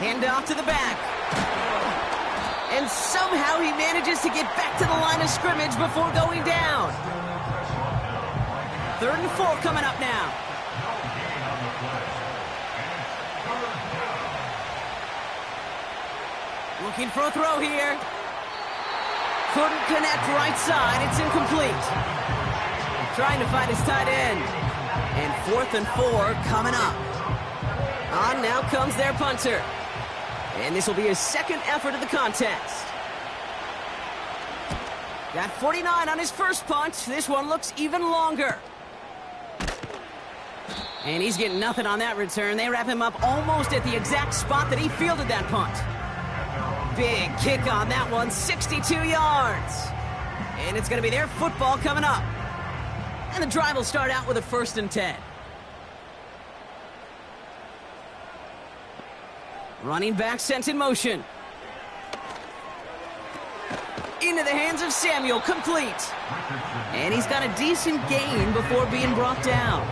Hand off to the back. And somehow he manages to get back to the line of scrimmage before going down. 3rd and 4 coming up now. Looking for a throw here. Couldn't connect right side. It's incomplete. Trying to find his tight end. And 4th and 4 coming up. On now comes their punter. And this will be his 2nd effort of the contest. Got 49 on his first punt. This one looks even longer. And he's getting nothing on that return. They wrap him up almost at the exact spot that he fielded that punt. Big kick on that one, 62 yards. And it's going to be their football coming up. And the drive will start out with a 1st and 10. Running back sent in motion. Into the hands of Samuel, complete. And he's got a decent gain before being brought down.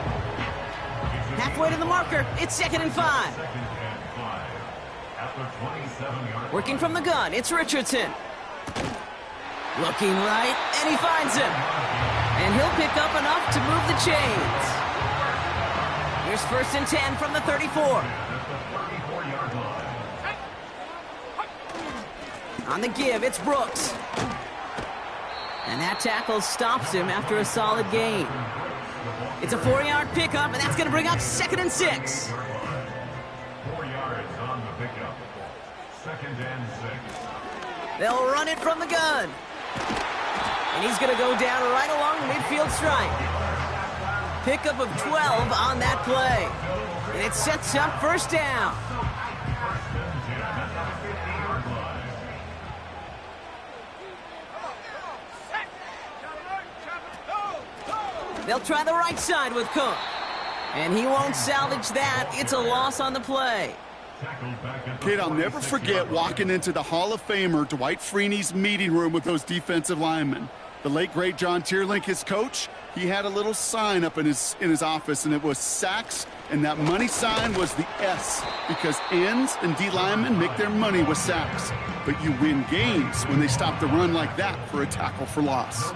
Halfway to the marker, it's 2nd and 5. Working from the gun, it's Richardson. Looking right, and he finds him. And he'll pick up enough to move the chains. Here's 1st and 10 from the 34. On the give, it's Brooks. And that tackle stops him after a solid gain. It's a 4-yard pickup, and that's going to bring up 2nd and 6. 4 yards on the pickup. 2nd and 6. They'll run it from the gun. And he's going to go down right along the midfield stripe. Pickup of 12 on that play. And it sets up 1st down. They'll try the right side with Cook. And he won't salvage that. It's a loss on the play. Kid, I'll never forget walking into the Hall of Famer Dwight Freeney's meeting room with those defensive linemen. The late, great John Tierlink, his coach, he had a little sign up in his office, and it was sacks, and that money sign was the S, because ends and D linemen make their money with sacks. But you win games when they stop the run like that for a tackle for loss.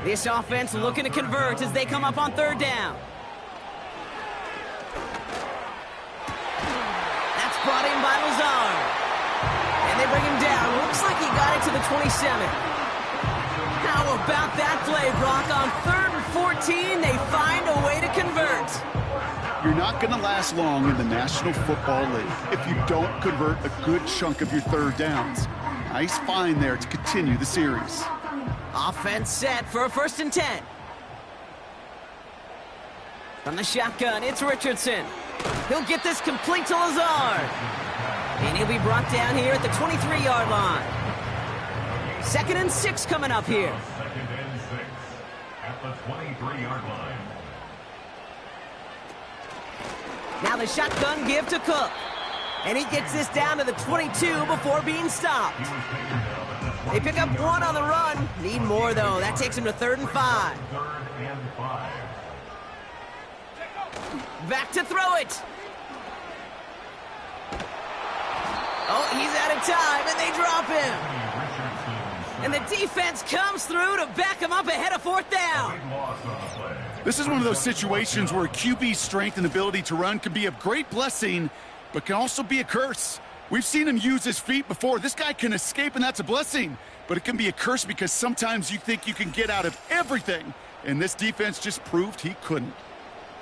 This offense looking to convert as they come up on 3rd down. That's brought in by Lazard. And they bring him down. Looks like he got it to the 27. How about that play, Brock? On 3rd and 14, they find a way to convert. You're not going to last long in the National Football League if you don't convert a good chunk of your 3rd downs. Nice find there to continue the series. Offense set for a 1st and 10. From the shotgun, it's Richardson. He'll get this complete to Lazard. And he'll be brought down here at the 23-yard line. 2nd and 6 coming up here. 2nd and 6 at the 23-yard line. Now the shotgun give to Cook. And he gets this down to the 22 before being stopped. They pick up 1 on the run. Need more, though. That takes him to 3rd and 5. 3rd and 5. Back to throw it. Oh, he's out of time, and they drop him. And the defense comes through to back him up ahead of 4th down. This is one of those situations where QB's strength and ability to run can be a great blessing, but can also be a curse. We've seen him use his feet before. This guy can escape, and that's a blessing. But it can be a curse because sometimes you think you can get out of everything, and this defense just proved he couldn't.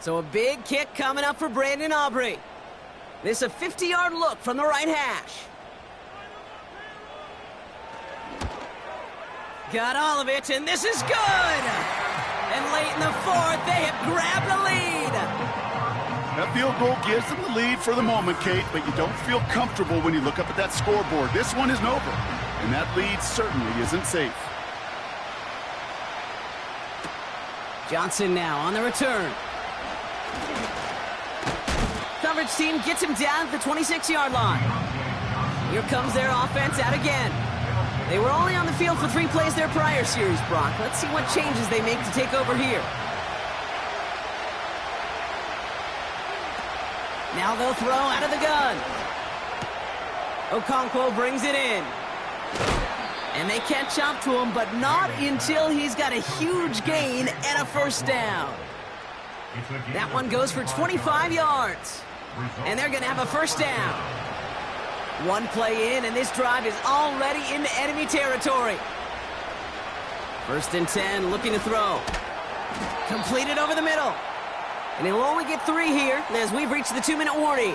So a big kick coming up for Brandon Aubrey. This a 50-yard look from the right hash. Got all of it, and this is good! And late in the 4th, they have grabbed the lead. That field goal gives them the lead for the moment, Kate, but you don't feel comfortable when you look up at that scoreboard. This one isn't over, and that lead certainly isn't safe. Johnson now on the return. Coverage team gets him down at the 26-yard line. Here comes their offense out again. They were only on the field for 3 plays their prior series, Brock. Let's see what changes they make to take over here. Now they'll throw out of the gun. Okonkwo brings it in. And they catch up to him, but not until he's got a huge gain and a first down. That one goes for 25 yards. And they're going to have a first down. One play in, and this drive is already into enemy territory. 1st and 10, looking to throw. Completed over the middle. And he'll only get 3 here as we've reached the 2-minute warning.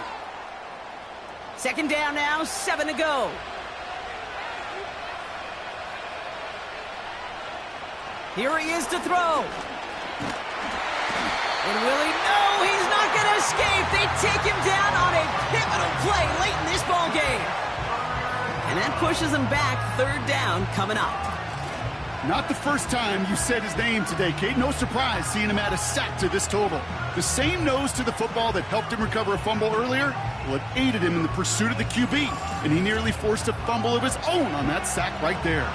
2nd down now, 7 to go. Here he is to throw. And will he? No, he's not going to escape. They take him down on a pivotal play late in this ball game. And that pushes him back. 3rd down coming up. Not the first time you said his name today, Kate. No surprise seeing him add a sack to this total. The same nose to the football that helped him recover a fumble earlier, well, it aided him in the pursuit of the QB. And he nearly forced a fumble of his own on that sack right there.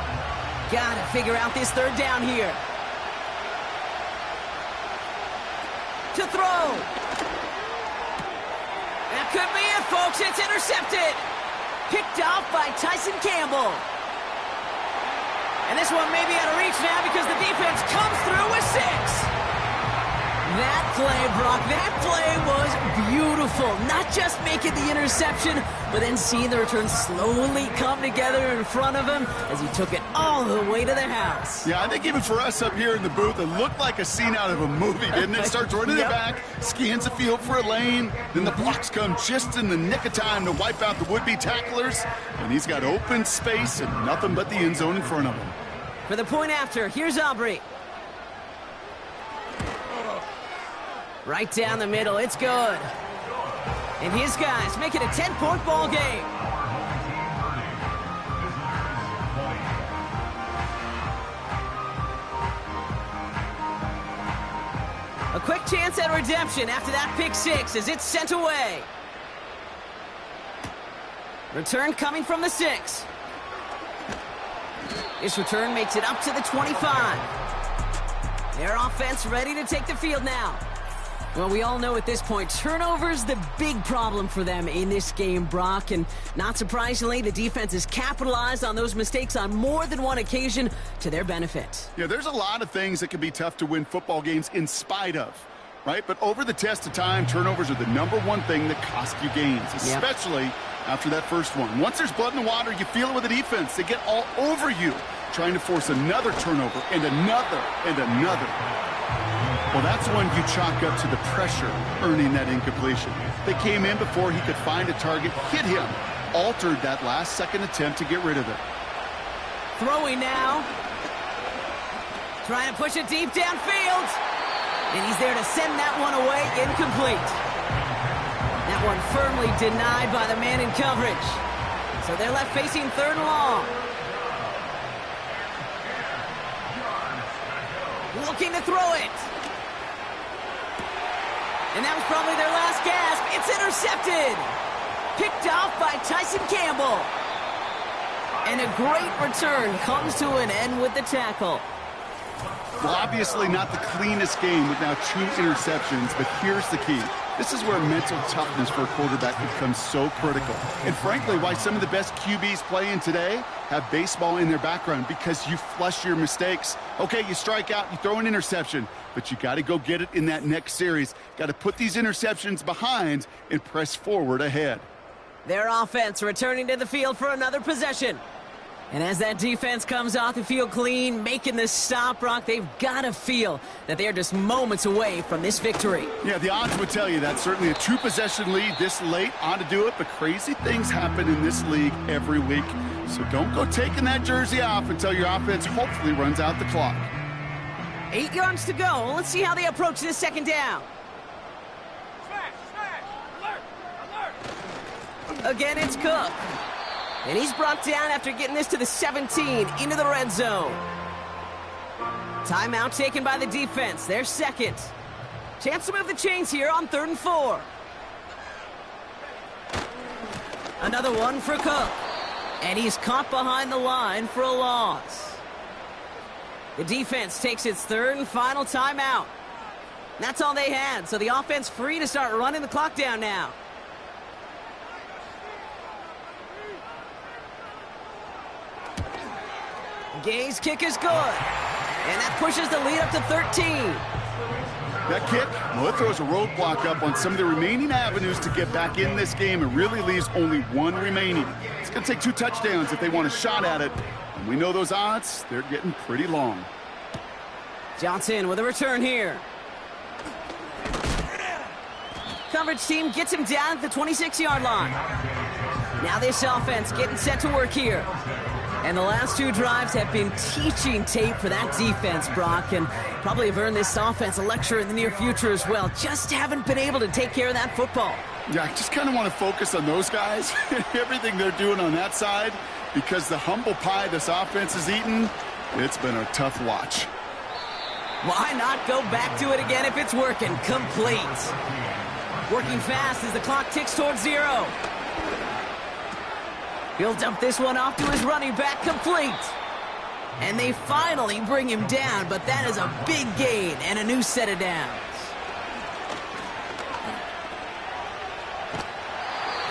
Gotta figure out this 3rd down here. To throw. That could be it, folks. It's intercepted. Picked off by Tyson Campbell. And this one may be out of reach now because the defense comes through with 6. That play, Brock, that play was beautiful. Not just making the interception, but then seeing the return slowly come together in front of him as he took it all the way to the house. Yeah, I think even for us up here in the booth, it looked like a scene out of a movie, didn't it? Starts running it back, scans the field for a lane, then the blocks come just in the nick of time to wipe out the would-be tacklers, and he's got open space and nothing but the end zone in front of him. For the point after, here's Aubrey. Right down the middle, it's good. And his guys make it a 10-point ball game. A quick chance at redemption after that pick 6 as it's sent away. Return coming from the 6. This return makes it up to the 25. Their offense ready to take the field now. Well, we all know at this point, turnovers the big problem for them in this game, Brock. And not surprisingly, the defense has capitalized on those mistakes on more than one occasion to their benefit. Yeah, there's a lot of things that can be tough to win football games in spite of, right? But over the test of time, turnovers are the #1 thing that cost you games, especially after that first one. Once there's blood in the water, you feel it with the defense. They get all over you, trying to force another turnover and another and another. Well, that's when you chalk up to the pressure earning that incompletion. They came in before he could find a target, hit him, altered that last-second attempt to get rid of it. Throwing now. Trying to push it deep downfield. And he's there to send that one away, incomplete. That one firmly denied by the man in coverage. So they're left facing 3rd and long. Looking to throw it. And that was probably their last gasp. It's intercepted. Picked off by Tyson Campbell. And a great return comes to an end with the tackle. Well, obviously not the cleanest game with now 2 interceptions, but here's the key. This is where mental toughness for a quarterback becomes so critical. And frankly, why some of the best QBs playing today have baseball in their background, because you flush your mistakes. Okay, you strike out, you throw an interception, but you got to go get it in that next series. Got to put these interceptions behind and press forward ahead. Their offense returning to the field for another possession. And as that defense comes off the field clean, making this stop, Brock, they've got to feel that they're just moments away from this victory. Yeah, the odds would tell you that. Certainly a 2-possession lead this late ought to do it, but crazy things happen in this league every week. So don't go taking that jersey off until your offense hopefully runs out the clock. 8 yards to go. Let's see how they approach this 2nd down. Again, it's Cook. And he's brought down after getting this to the 17, into the red zone. Timeout taken by the defense. Their second. Chance to move the chains here on 3rd and 4. Another one for Cook. And he's caught behind the line for a loss. The defense takes its 3rd and final timeout. That's all they had, so the offense free to start running the clock down now. Gay's kick is good. And that pushes the lead up to 13. That kick, well, it throws a roadblock up on some of the remaining avenues to get back in this game and really leaves only one remaining. It's going to take 2 touchdowns if they want a shot at it. And we know those odds, they're getting pretty long. Johnson with a return here. Coverage team gets him down at the 26-yard line. Now this offense getting set to work here. And the last 2 drives have been teaching tape for that defense, Brock, and probably have earned this offense a lecture in the near future as well. Just haven't been able to take care of that football. Yeah, I just kind of want to focus on those guys, everything they're doing on that side, because the humble pie this offense has eaten, it's been a tough watch. Why not go back to it again if it's working? Complete. Working fast as the clock ticks towards 0. He'll dump this one off to his running back, complete. And they finally bring him down, but that is a big gain and a new set of downs.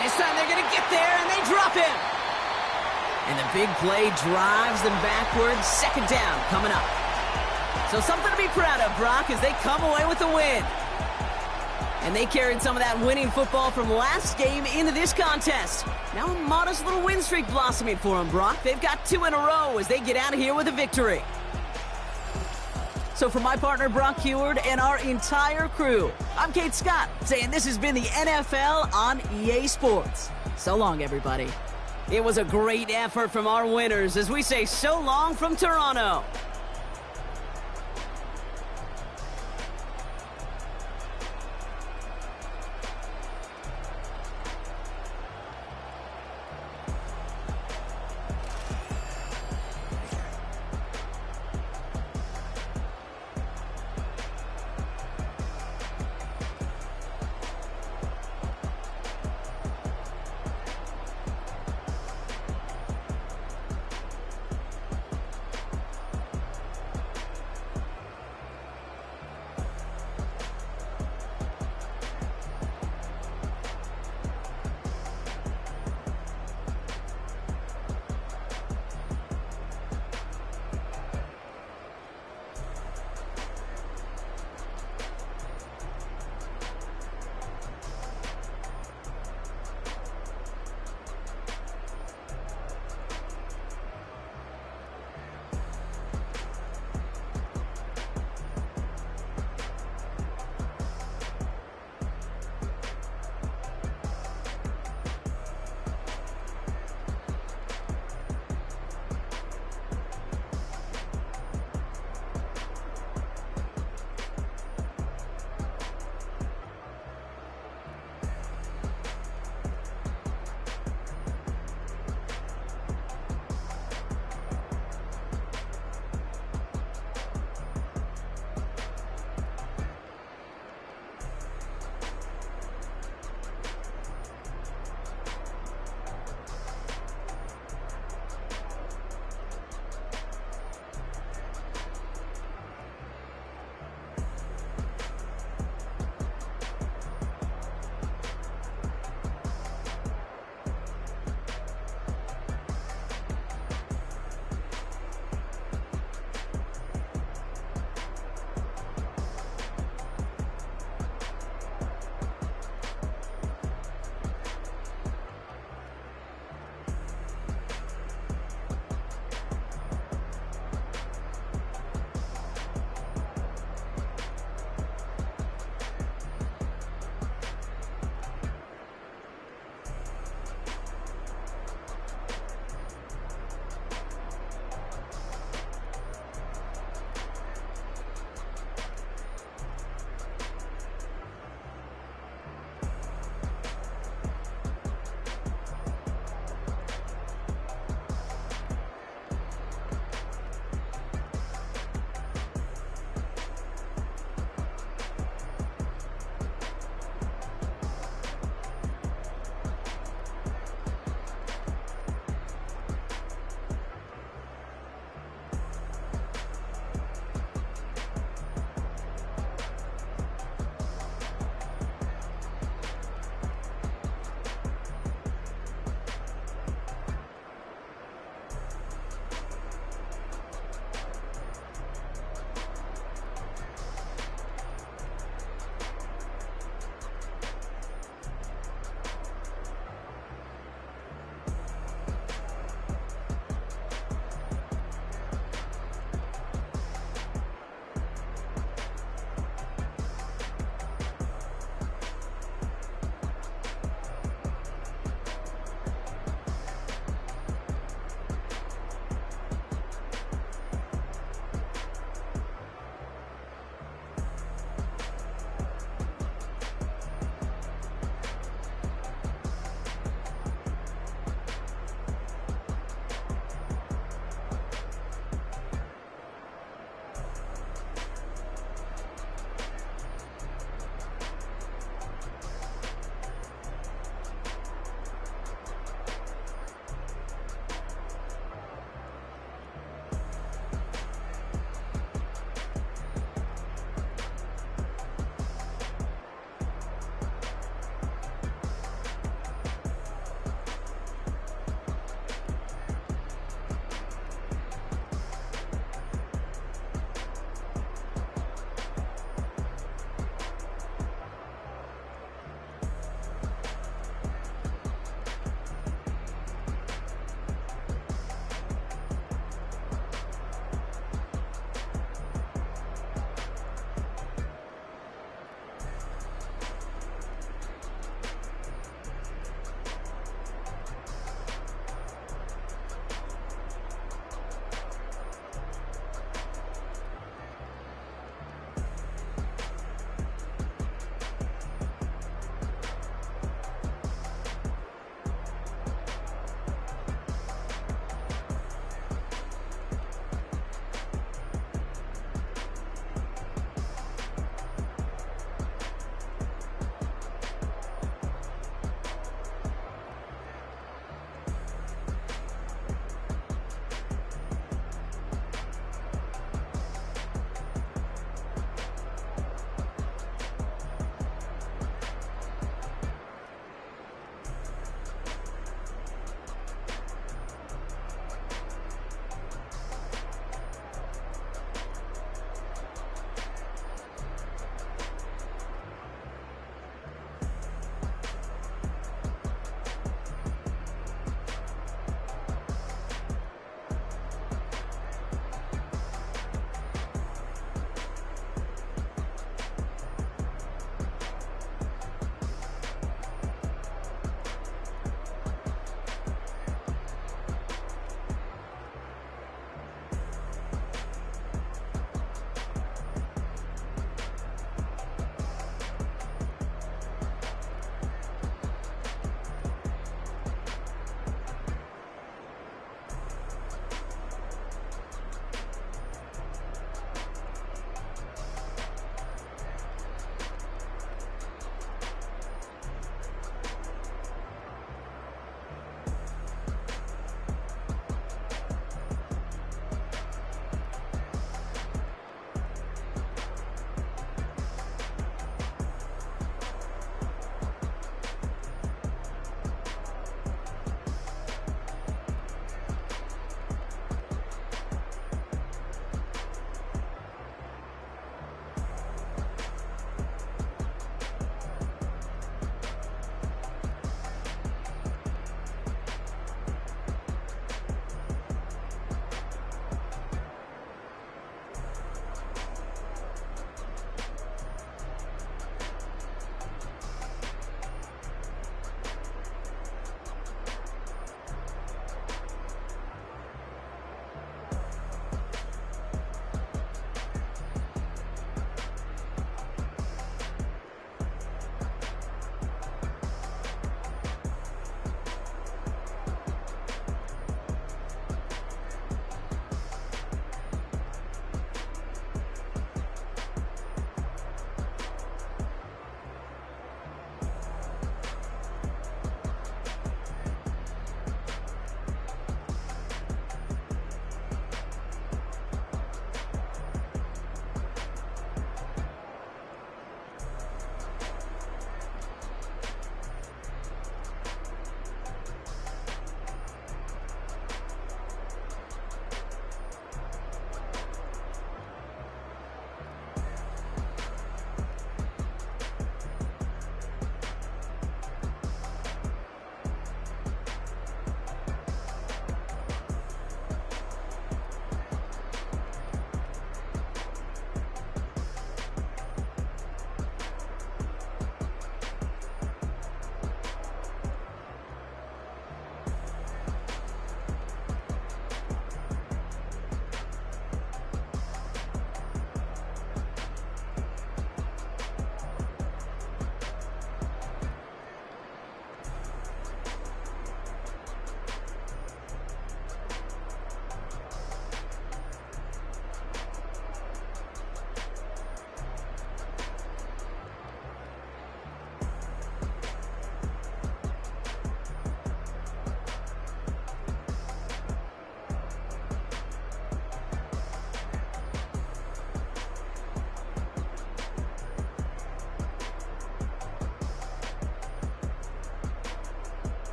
This time they're going to get there, and they drop him. And the big play drives them backwards. 2nd down coming up. So something to be proud of, Brock, as they come away with the win. And they carried some of that winning football from last game into this contest. Now a modest little win streak blossoming for them, Brock. They've got 2 in a row as they get out of here with a victory. So for my partner, Brock Heward, and our entire crew, I'm Kate Scott, saying this has been the NFL on EA Sports. So long, everybody. It was a great effort from our winners as we say so long from Toronto.